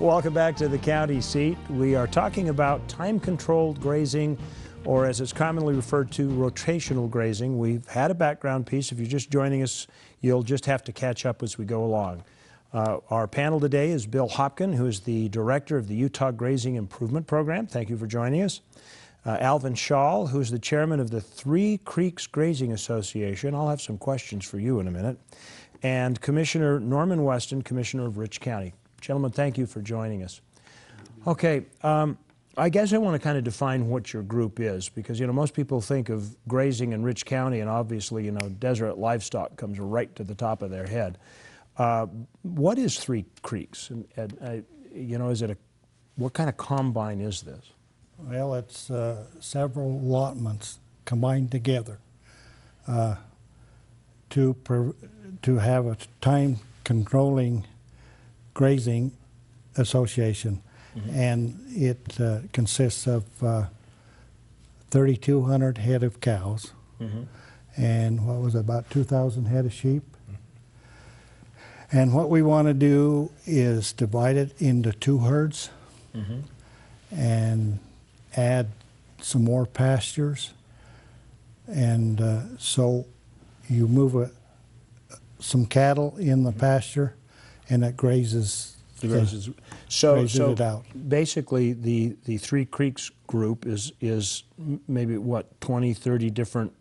Welcome back to the county seat. We are talking about time-controlled grazing, or as it's commonly referred to, rotational grazing. We've had a background piece. If you're just joining us, you'll just have to catch up as we go along. Our panel today is Bill Hopkin, who is the director of the Utah Grazing Improvement Program. Thank you for joining us. Alvin Schall, who's the chairman of the Three Creeks Grazing Association. I'll have some questions for you in a minute. And Commissioner Norman Weston, Commissioner of Rich County. Gentlemen, thank you for joining us. Okay, I guess I want to kind of define what your group is, because, you know, most people think of grazing in Rich County, and obviously, you know, Deseret Livestock comes right to the top of their head. What is Three Creeks? And you know, what kind of combine is this? Well, it's several allotments combined together to have a time-controlling grazing association. Mm-hmm. And it consists of 3,200 head of cows, mm-hmm. and what was it, about 2,000 head of sheep. Mm-hmm. And what we want to do is divide it into two herds, mm-hmm. and add some more pastures. And so you move some cattle in the pasture, and it grazes. So it out. Basically, the Three Creeks group is maybe, what, 20, 30 different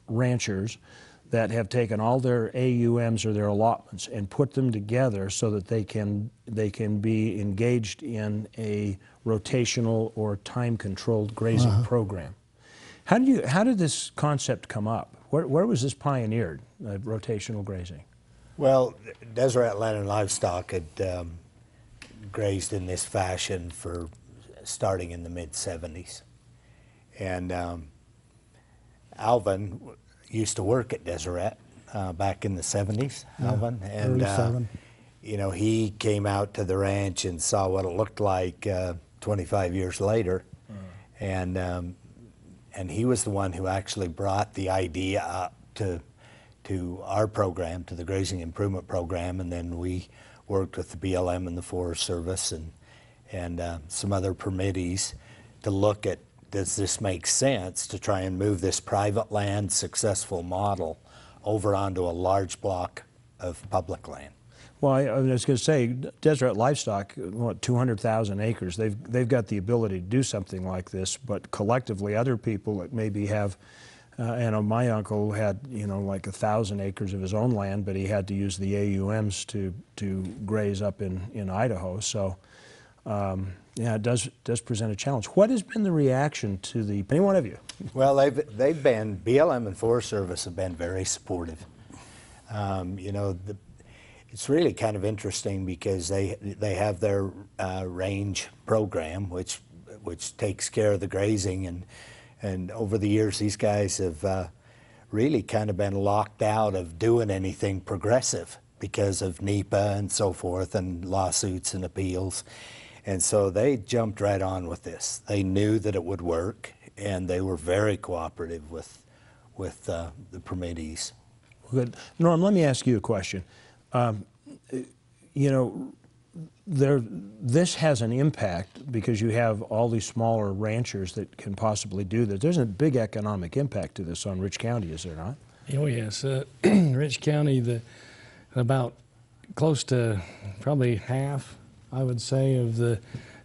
ranchers that have taken all their AUMs or their allotments and put them together so that they can be engaged in a rotational or time-controlled grazing uh-huh. program. How did this concept come up? Where was this pioneered, rotational grazing? Well, Deseret Land and Livestock had grazed in this fashion for starting in the mid-70s. And Alvin used to work at Deseret back in the 70s, yeah, Alvin. And, you know, he came out to the ranch and saw what it looked like 25 years later. Mm. And he was the one who actually brought the idea up to our program, to the Grazing Improvement Program, and then we worked with the BLM and the Forest Service and some other permittees to look at, does this make sense to try and move this private land successful model over onto a large block of public land? Well, I was going to say, Deseret Livestock, what, 200,000 acres. They've got the ability to do something like this, but collectively, other people that maybe have, I know my uncle had, you know, like 1,000 acres of his own land, but he had to use the AUMs to graze up in Idaho. So, yeah, it does present a challenge. What has been the reaction to any one of you? Well, they've been, BLM and Forest Service have been very supportive. You know, it's really kind of interesting because they have their range program, which takes care of the grazing, and over the years these guys have really kind of been locked out of doing anything progressive because of NEPA and so forth, and lawsuits and appeals. And so they jumped right on with this. They knew that it would work, and they were very cooperative with the permittees. Good. Norm, let me ask you a question. You know, this has an impact because you have all these smaller ranchers that can possibly do this. There's a big economic impact to this on Rich County, is there not? Oh yes, Rich County, about close to probably half, I would say, of the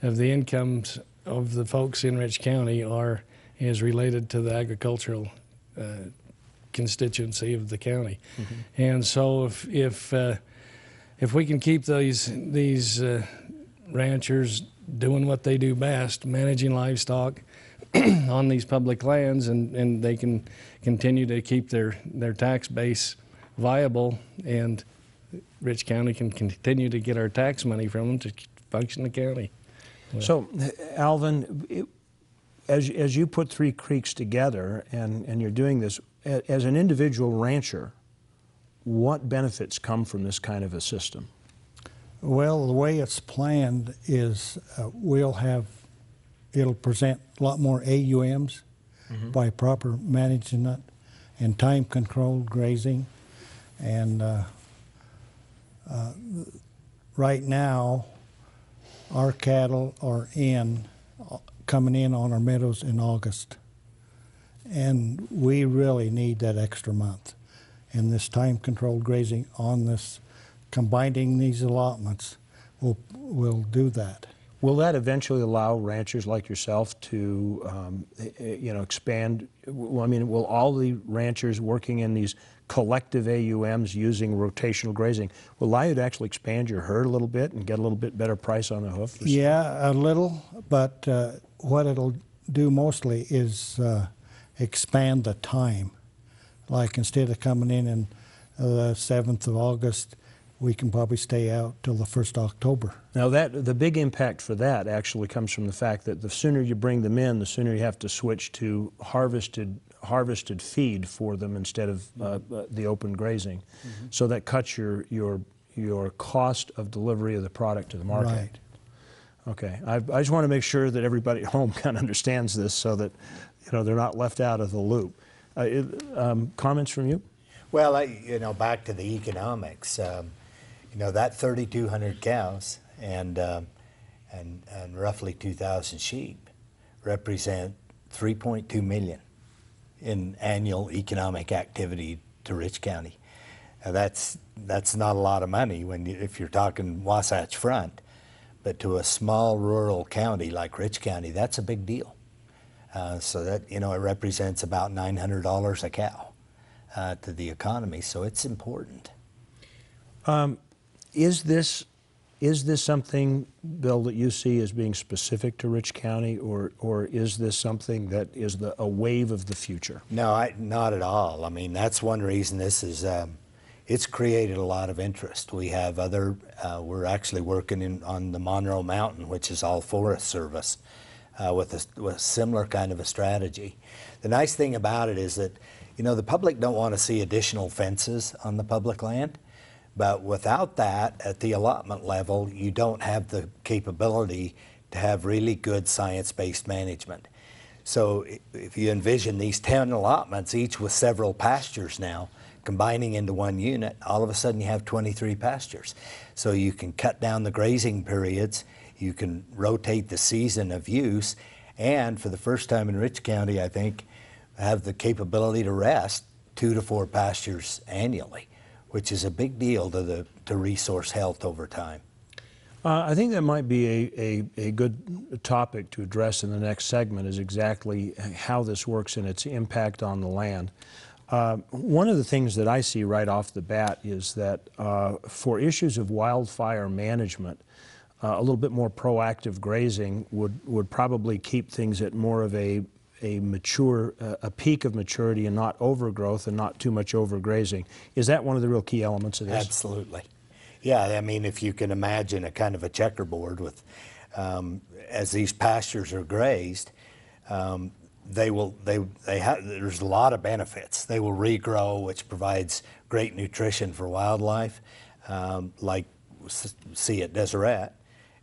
incomes of the folks in Rich County is related to the agricultural constituency of the county. Mm-hmm. And so if we can keep these ranchers doing what they do best, managing livestock on these public lands, and they can continue to keep their tax base viable, and Rich County can continue to get our tax money from them to function the county. Well, so, Alvin, as you put Three Creeks together and you're doing this, as an individual rancher, what benefits come from this kind of a system? Well, the way it's planned is it'll present a lot more AUMs mm-hmm. by proper management and time-controlled grazing. And right now, our cattle are coming in on our meadows in August. And we really need that extra month. And this time-controlled grazing on this, combining these allotments, will do that. Will that eventually allow ranchers like yourself to, expand? Well, I mean, will all the ranchers working in these collective AUMs using rotational grazing will allow you to actually expand your herd a little bit and get a little bit better price on the hoof? Yeah, a little, but what it'll do mostly is expand the time. Like instead of coming in the 7th of August, we can probably stay out till the 1st of October. Now the big impact for that actually comes from the fact that the sooner you bring them in, the sooner you have to switch to harvested feed for them instead of the open grazing. Mm-hmm. So that cuts your cost of delivery of the product to the market. Right. Okay, I just want to make sure that everybody at home kind of understands this so that they're not left out of the loop. Comments from you? Well, back to the economics. That 3,200 cows and roughly 2,000 sheep represent 3.2 million in annual economic activity to Rich County. Now that's not a lot of money if you're talking Wasatch Front, but to a small rural county like Rich County, that's a big deal. So that it represents about $900 a cow to the economy. So it's important. Is this something, Bill, that you see as being specific to Rich County, or is this something that is a wave of the future? No, not at all. I mean, that's one reason this is. It's created a lot of interest. We have we're actually working on the Monroe Mountain, which is all Forest Service, with a similar kind of a strategy. The nice thing about it is that, the public don't want to see additional fences on the public land, but without that, at the allotment level, you don't have the capability to have really good science-based management. So if you envision these 10 allotments, each with several pastures now, combining into one unit, all of a sudden you have 23 pastures. So you can cut down the grazing periods, you can rotate the season of use, and for the first time in Rich County, I think, have the capability to rest 2 to 4 pastures annually, which is a big deal to resource health over time. I think that might be a good topic to address in the next segment, is exactly how this works and its impact on the land. One of the things that I see right off the bat is that for issues of wildfire management, a little bit more proactive grazing would probably keep things at more of a peak of maturity and not overgrowth and not too much overgrazing. Is that one of the real key elements of this? Absolutely. Yeah, I mean, if you can imagine a kind of a checkerboard with, as these pastures are grazed, there's a lot of benefits. They will regrow, which provides great nutrition for wildlife, like see at Deseret,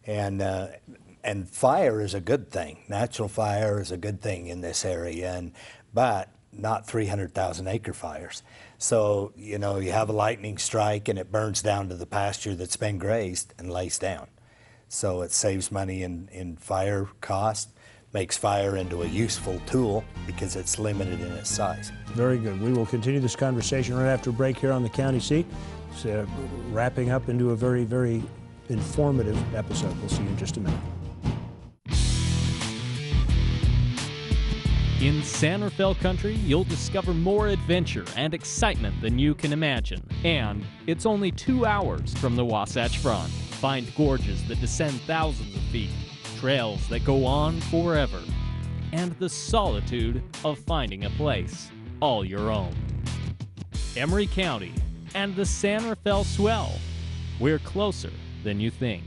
and fire is a good thing. Natural fire is a good thing in this area, but not 300,000 acre fires. So you have a lightning strike and it burns down to the pasture that's been grazed and lays down. So it saves money in fire cost. Makes fire into a useful tool because it's limited in its size. Very good. We will continue this conversation right after a break here on the county seat. It's wrapping up into a very, very informative episode. We'll see you in just a minute. In San Rafael country, you'll discover more adventure and excitement than you can imagine. And it's only 2 hours from the Wasatch Front. Find gorges that descend thousands of feet, trails that go on forever, and the solitude of finding a place all your own. Emery County and the San Rafael Swell. We're closer than you think.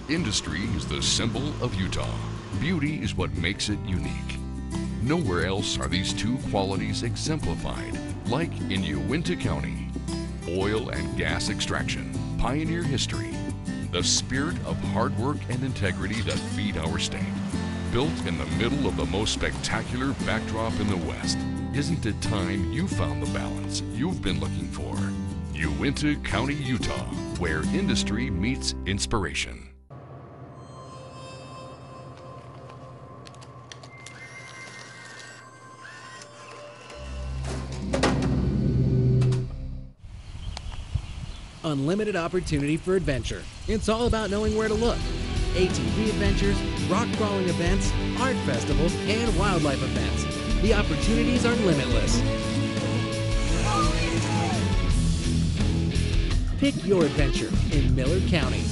Industry is the symbol of Utah. Beauty is what makes it unique. Nowhere else are these two qualities exemplified, like in Uinta County. Oil and gas extraction, pioneer history, the spirit of hard work and integrity that feed our state. Built in the middle of the most spectacular backdrop in the West. Isn't it time you found the balance you've been looking for? Uinta County, Utah, where industry meets inspiration. Unlimited opportunity for adventure. It's all about knowing where to look. ATV adventures, rock crawling events, art festivals, and wildlife events. The opportunities are limitless. Pick your adventure in Miller County.